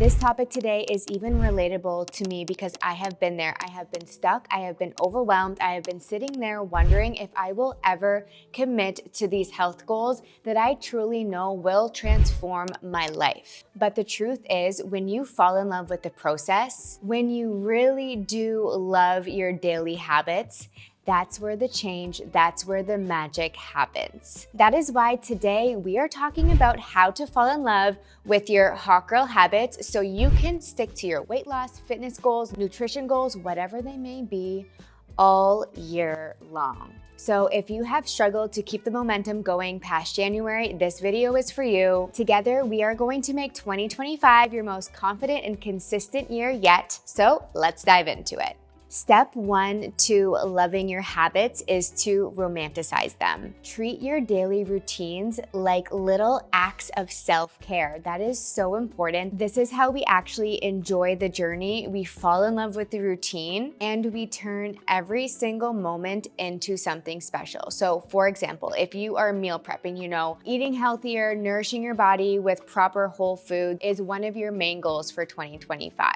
This topic today is even relatable to me because I have been there. I have been stuck. I have been overwhelmed. I have been sitting there wondering if I will ever commit to these health goals that I truly know will transform my life. But the truth is, when you fall in love with the process, when you really do love your daily habits, that's where the change, that's where the magic happens. That is why today we are talking about how to fall in love with your hot girl habits so you can stick to your weight loss, fitness goals, nutrition goals, whatever they may be, all year long. So if you have struggled to keep the momentum going past January, this video is for you. Together, we are going to make 2025 your most confident and consistent year yet. So let's dive into it. Step 1 to loving your habits is to romanticize them. Treat your daily routines like little acts of self-care. That is so important. This is how we actually enjoy the journey. We fall in love with the routine and we turn every single moment into something special. So for example, if you are meal prepping, eating healthier, nourishing your body with proper whole food is one of your main goals for 2025.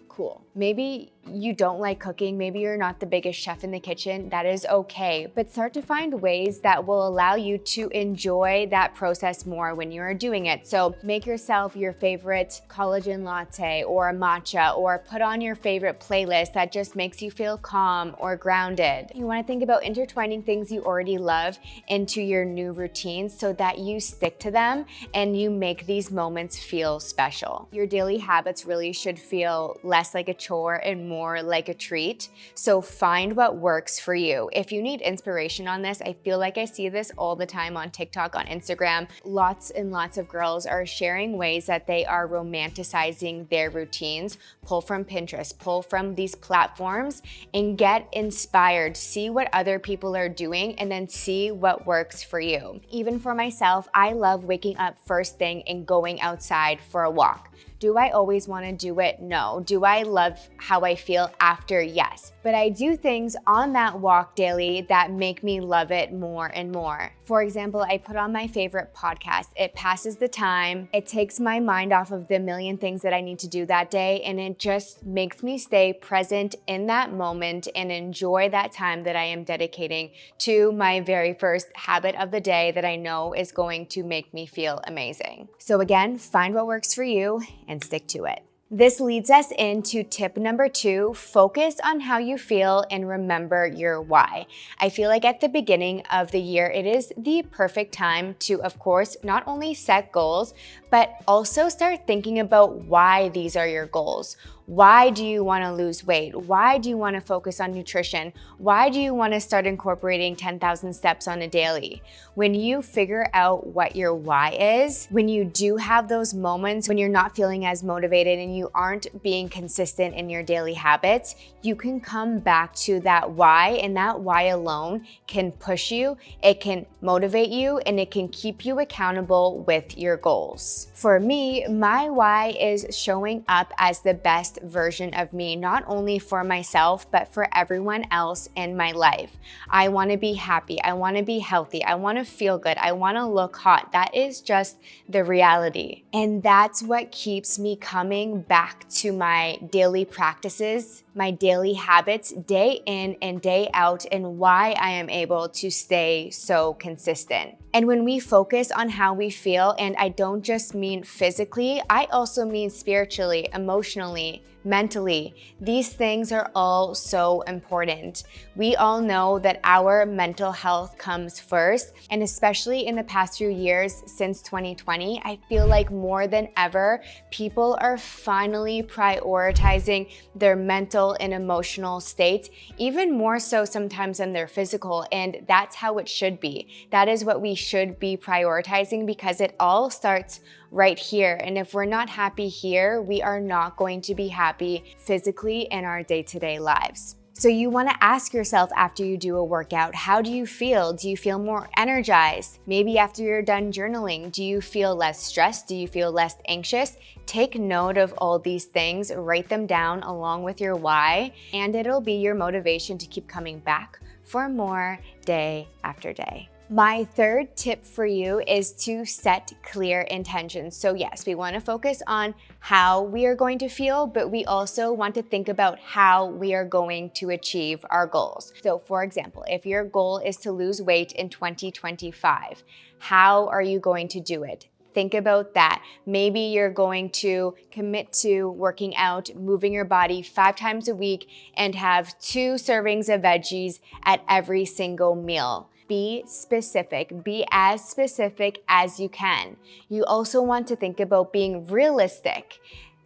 Cool. Maybe you don't like cooking, maybe you're not the biggest chef in the kitchen, that is okay. But start to find ways that will allow you to enjoy that process more when you are doing it. So make yourself your favorite collagen latte or a matcha, or put on your favorite playlist that just makes you feel calm or grounded. You want to think about intertwining things you already love into your new routines so that you stick to them and you make these moments feel special. Your daily habits really should feel less like a chore and more like a treat. So find what works for you. If you need inspiration on this, I feel like I see this all the time on TikTok, on Instagram. Lots and lots of girls are sharing ways that they are romanticizing their routines. Pull from Pinterest, pull from these platforms and get inspired. See what other people are doing and then see what works for you. Even for myself, I love waking up first thing and going outside for a walk. Do I always want to do it? No. Do I love how I feel after? Yes. But I do things on that walk daily that make me love it more and more. For example, I put on my favorite podcast. It passes the time. It takes my mind off of the million things that I need to do that day, and it just makes me stay present in that moment and enjoy that time that I am dedicating to my very first habit of the day that I know is going to make me feel amazing. So again, find what works for you and stick to it. This leads us into tip number 2, focus on how you feel and remember your why. I feel like at the beginning of the year, it is the perfect time to, of course, not only set goals, but also start thinking about why these are your goals. Why do you want to lose weight? Why do you want to focus on nutrition? Why do you want to start incorporating 10,000 steps on a daily? When you figure out what your why is, when you do have those moments when you're not feeling as motivated and you aren't being consistent in your daily habits, you can come back to that why, and that why alone can push you, it can motivate you, and it can keep you accountable with your goals. For me, my why is showing up as the best version of me, not only for myself, but for everyone else in my life. I want to be happy. I want to be healthy. I want to feel good. I want to look hot. That is just the reality. And that's what keeps me coming back to my daily practices, my daily habits, day in and day out, and why I am able to stay so consistent. And when we focus on how we feel, and I don't just mean physically, I also mean spiritually, emotionally, mentally. These things are all so important. We all know that our mental health comes first, and especially in the past few years since 2020, I feel like more than ever, people are finally prioritizing their mental and emotional states, even more so sometimes than their physical, and that's how it should be. That is what we should be prioritizing, because it all starts right here. And if we're not happy here, we are not going to be happy physically in our day-to-day lives. So you want to ask yourself after you do a workout, how do you feel? Do you feel more energized? Maybe after you're done journaling, do you feel less stressed? Do you feel less anxious? Take note of all these things, write them down along with your why, and it'll be your motivation to keep coming back for more day after day. My third tip for you is to set clear intentions. So yes, we want to focus on how we are going to feel, but we also want to think about how we are going to achieve our goals. So for example, if your goal is to lose weight in 2025, how are you going to do it? Think about that. Maybe you're going to commit to working out, moving your body 5 times a week, and have 2 servings of veggies at every single meal. Be specific. Be as specific as you can. You also want to think about being realistic.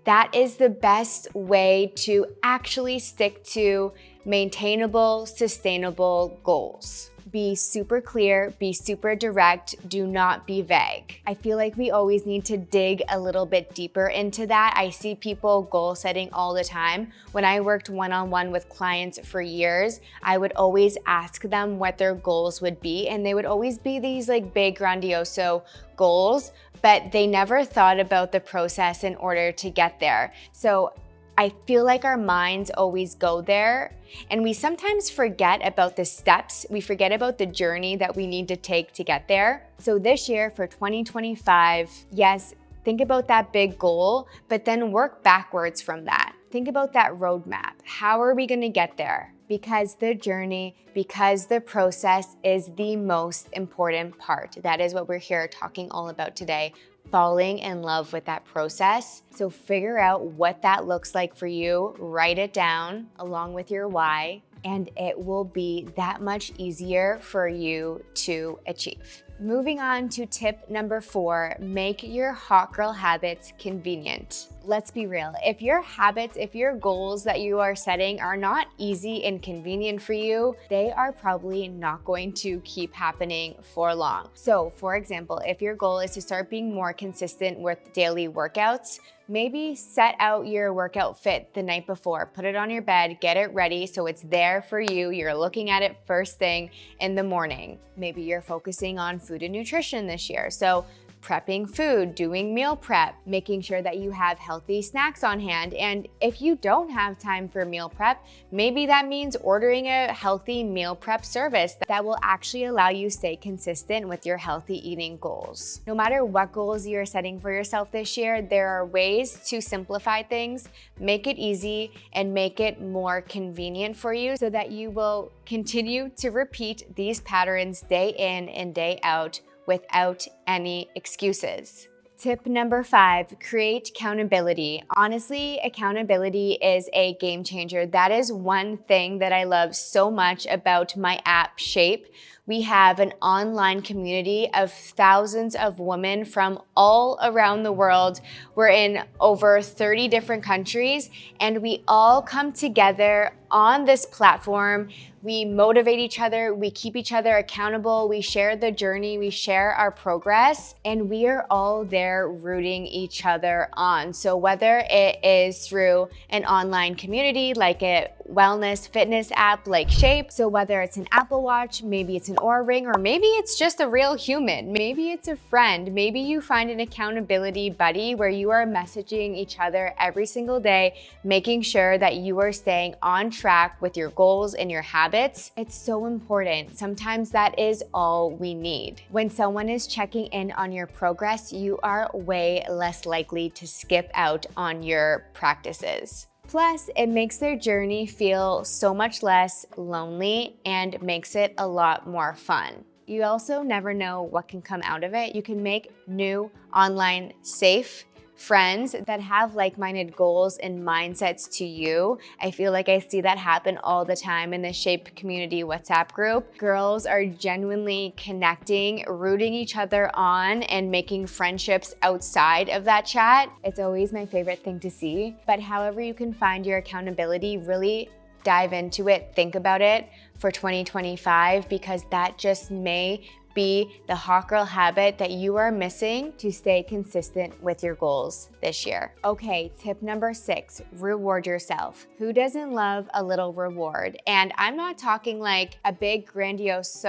That is the best way to actually stick to maintainable, sustainable goals. Be super clear, be super direct, do not be vague. I feel like we always need to dig a little bit deeper into that. I see people goal setting all the time. When I worked one-on-one with clients for years, I would always ask them what their goals would be, and they would always be these like big grandioso goals, but they never thought about the process in order to get there. So I feel like our minds always go there, and we sometimes forget about the steps. We forget about the journey that we need to take to get there. So this year for 2025, yes, think about that big goal, but then work backwards from that. Think about that roadmap. How are we going to get there? Because the journey, because the process is the most important part. That is what we're here talking all about today. Falling in love with that process. So figure out what that looks like for you, write it down along with your why, and it will be that much easier for you to achieve. Moving on to tip number 4, make your hot girl habits convenient. Let's be real. If your habits, if your goals that you are setting are not easy and convenient for you, they are probably not going to keep happening for long. So for example, if your goal is to start being more consistent with daily workouts, maybe set out your workout fit the night before, put it on your bed, get it ready so it's there for you. You're looking at it first thing in the morning. Maybe you're focusing on food and nutrition this year. So prepping food, doing meal prep, making sure that you have healthy snacks on hand. And if you don't have time for meal prep, maybe that means ordering a healthy meal prep service that will actually allow you to stay consistent with your healthy eating goals. No matter what goals you're setting for yourself this year, there are ways to simplify things, make it easy, and make it more convenient for you so that you will continue to repeat these patterns day in and day out without any excuses. Tip number 5, create accountability. Honestly, accountability is a game changer. That is one thing that I love so much about my app Shape. We have an online community of thousands of women from all around the world. We're in over 30 different countries, and we all come together on this platform. We motivate each other, we keep each other accountable, we share the journey, we share our progress, and we are all there rooting each other on. So whether it is through an online community like a wellness fitness app like Shape, so whether it's an Apple Watch, maybe it's an Oura Ring, or maybe it's just a real human, maybe it's a friend, maybe you find an accountability buddy where you are messaging each other every single day, making sure that you are staying on track with your goals and your habits. It's so important. Sometimes that is all we need. When someone is checking in on your progress, you are way less likely to skip out on your practices. Plus, it makes their journey feel so much less lonely and makes it a lot more fun. You also never know what can come out of it. You can make new online safe friends that have like-minded goals and mindsets to you. I feel like I see that happen all the time in the Shape community WhatsApp group. Girls are genuinely connecting, rooting each other on, and making friendships outside of that chat. It's always my favorite thing to see. But however you can find your accountability, really dive into it, think about it for 2025, because that just may be the hot girl habit that you are missing to stay consistent with your goals this year. Okay, tip number 6, reward yourself. Who doesn't love a little reward? And I'm not talking like a big grandiose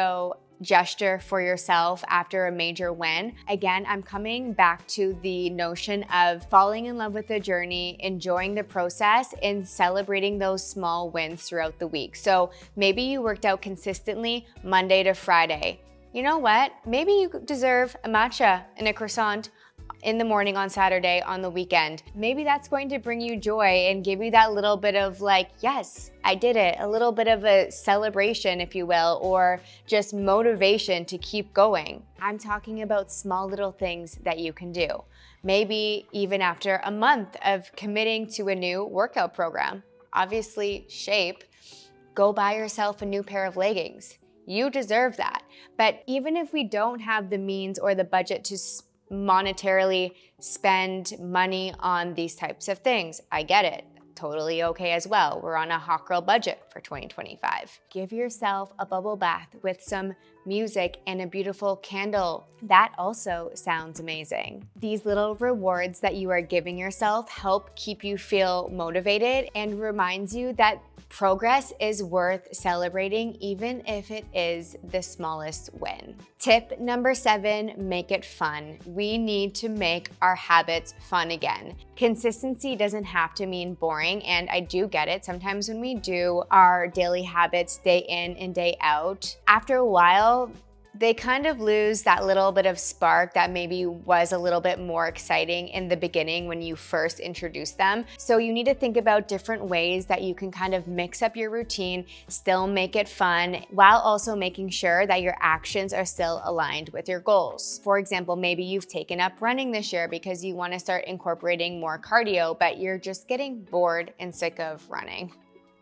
gesture for yourself after a major win. Again, I'm coming back to the notion of falling in love with the journey, enjoying the process, and celebrating those small wins throughout the week. So maybe you worked out consistently Monday to Friday. you know what? Maybe you deserve a matcha and a croissant in the morning on Saturday on the weekend. Maybe that's going to bring you joy and give you that little bit of like, yes, I did it. A little bit of a celebration, if you will, or just motivation to keep going. I'm talking about small little things that you can do. Maybe even after a month of committing to a new workout program. Obviously, shape. Go buy yourself a new pair of leggings. You deserve that. But even if we don't have the means or the budget to monetarily spend money on these types of things, I get it. Totally okay as well. We're on a hot girl budget for 2025. Give yourself a bubble bath with some music and a beautiful candle. That also sounds amazing. These little rewards that you are giving yourself help keep you feel motivated and reminds you that progress is worth celebrating, even if it is the smallest win. Tip number 7, make it fun. We need to make our habits fun again. Consistency doesn't have to mean boring, and I do get it. Sometimes when we do our daily habits day in and day out, after a while, they kind of lose that little bit of spark that maybe was a little bit more exciting in the beginning when you first introduced them. So you need to think about different ways that you can kind of mix up your routine, still make it fun, while also making sure that your actions are still aligned with your goals. For example, maybe you've taken up running this year because you want to start incorporating more cardio, but you're just getting bored and sick of running.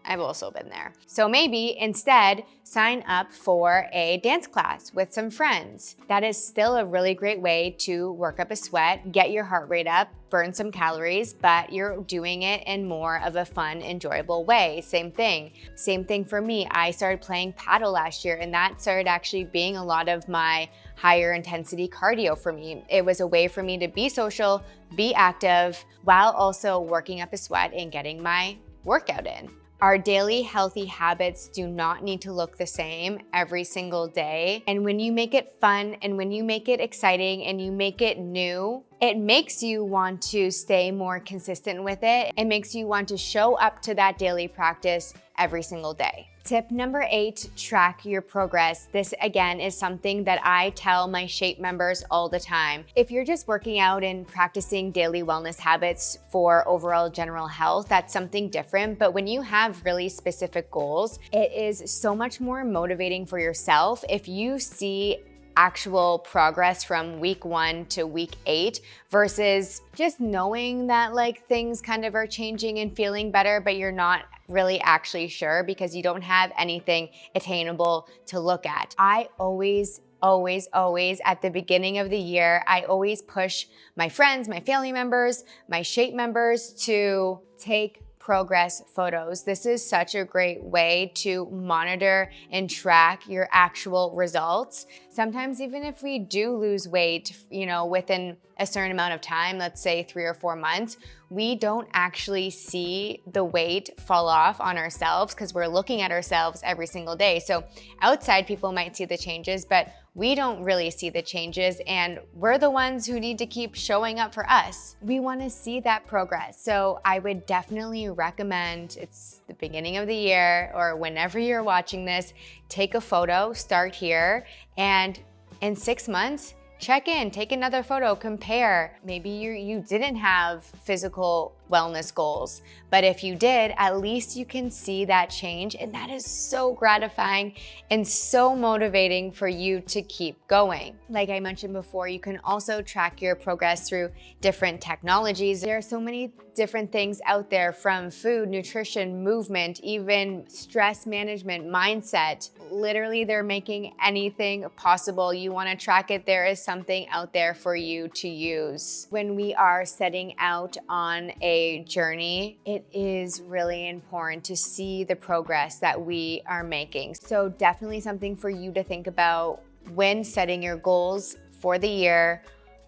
I've also been there. So maybe instead sign up for a dance class with some friends. That is still a really great way to work up a sweat, get your heart rate up, burn some calories, but you're doing it in more of a fun, enjoyable way. Same thing for me. I started playing paddle last year, and that started actually being a lot of my higher intensity cardio for me. It was a way for me to be social, be active, while also working up a sweat and getting my workout in. Our daily healthy habits do not need to look the same every single day. And when you make it fun and when you make it exciting and you make it new, it makes you want to stay more consistent with it. It makes you want to show up to that daily practice every single day. Tip number 8, track your progress. This again is something that I tell my Shape members all the time. If you're just working out and practicing daily wellness habits for overall general health, that's something different. But when you have really specific goals, it is so much more motivating for yourself if you see actual progress from week 1 to week 8 versus just knowing that like things kind of are changing and feeling better, but you're not really actually sure because you don't have anything attainable to look at. I always at the beginning of the year, I always push my friends, my family members, my Shape members to take progress photos. This is such a great way to monitor and track your actual results. Sometimes even if we do lose weight, within a certain amount of time, let's say 3 or 4 months, we don't actually see the weight fall off on ourselves because we're looking at ourselves every single day. So outside people might see the changes, but we don't really see the changes, and we're the ones who need to keep showing up for us. We want to see that progress. So I would definitely recommend, it's the beginning of the year or whenever you're watching this, take a photo, start here, and in 6 months, check in, take another photo, compare. Maybe you didn't have physical wellness goals, but if you did, at least you can see that change, and that is so gratifying and so motivating for you to keep going. Like I mentioned before, you can also track your progress through different technologies. There are so many different things out there, from food, nutrition, movement, even stress management, mindset. Literally, they're making anything possible. You want to track it, there is something out there for you to use. When we are setting out on a journey, it is really important to see the progress that we are making. So definitely something for you to think about when setting your goals for the year.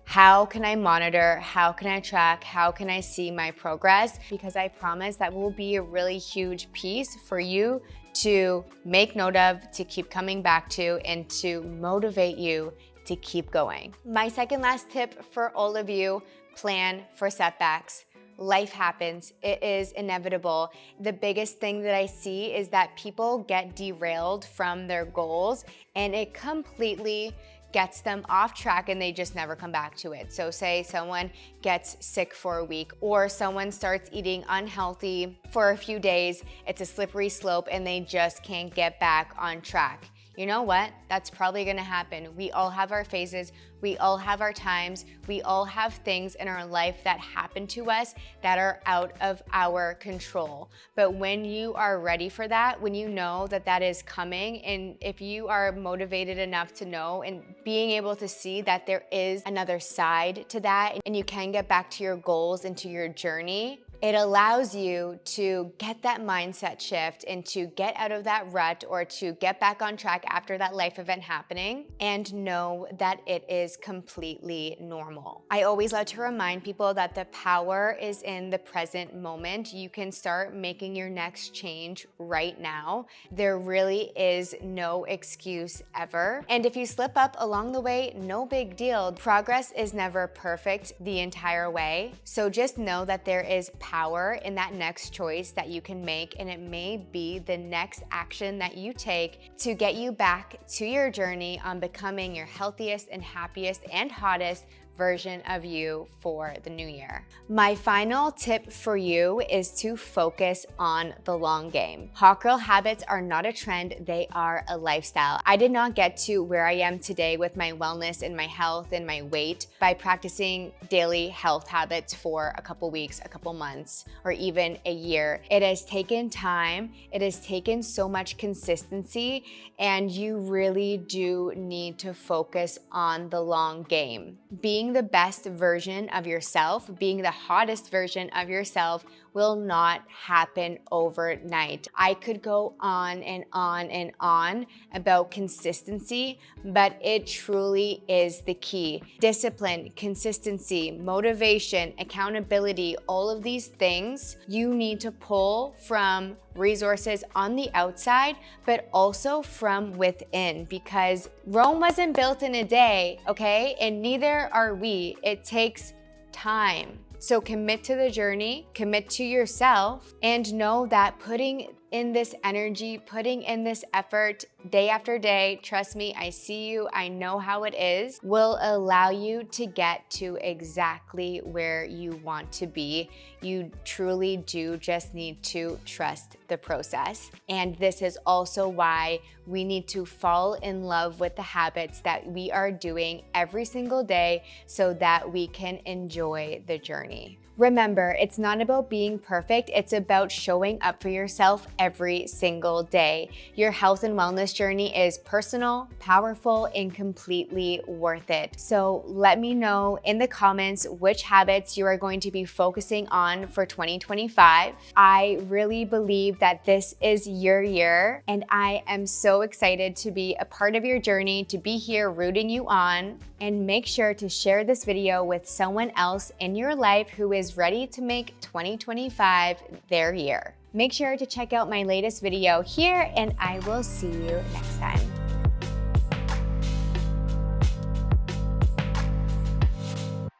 How can I monitor? How can I track? How can I see my progress? Because I promise that will be a really huge piece for you to make note of, to keep coming back to, and to motivate you to keep going. My second last tip for all of you: plan for setbacks. Life happens. It is inevitable. The biggest thing that I see is that people get derailed from their goals, and it completely gets them off track and they just never come back to it. So say someone gets sick for a week, or someone starts eating unhealthy for a few days, it's a slippery slope and they just can't get back on track. You know what? That's probably gonna happen. We all have our phases, we all have our times, we all have things in our life that happen to us that are out of our control. But when you are ready for that, when you know that that is coming, and if you are motivated enough to know and being able to see that there is another side to that and you can get back to your goals and to your journey, it allows you to get that mindset shift and to get out of that rut or to get back on track after that life event happening and know that it is completely normal. I always love to remind people that the power is in the present moment. You can start making your next change right now. There really is no excuse ever. And if you slip up along the way, no big deal. Progress is never perfect the entire way. So just know that there is power in that next choice that you can make, and it may be the next action that you take to get you back to your journey on becoming your healthiest and happiest and hottest version of you for the new year. My final tip for you is to focus on the long game. Hot girl habits are not a trend, they are a lifestyle. I did not get to where I am today with my wellness and my health and my weight by practicing daily health habits for a couple weeks, a couple months, or even a year. It has taken time, it has taken so much consistency, and you really do need to focus on the long game. Being the best version of yourself, being the hottest version of yourself will not happen overnight. I could go on and on and on about consistency, but it truly is the key. Discipline, consistency, motivation, accountability, all of these things you need to pull from resources on the outside, but also from within, because Rome wasn't built in a day, okay? And neither are we. It takes time. So commit to the journey, commit to yourself, and know that putting in this energy, putting in this effort day after day, trust me, I see you, I know how it is, will allow you to get to exactly where you want to be. You truly do just need to trust the process. And this is also why we need to fall in love with the habits that we are doing every single day so that we can enjoy the journey. Remember, it's not about being perfect, it's about showing up for yourself every single day. Your health and wellness journey is personal, powerful, and completely worth it. So let me know in the comments which habits you are going to be focusing on for 2025. I really believe that this is your year, and I am so excited to be a part of your journey, to be here rooting you on. And make sure to share this video with someone else in your life who is ready to make 2025 their year. Make sure to check out my latest video here, and I will see you next time.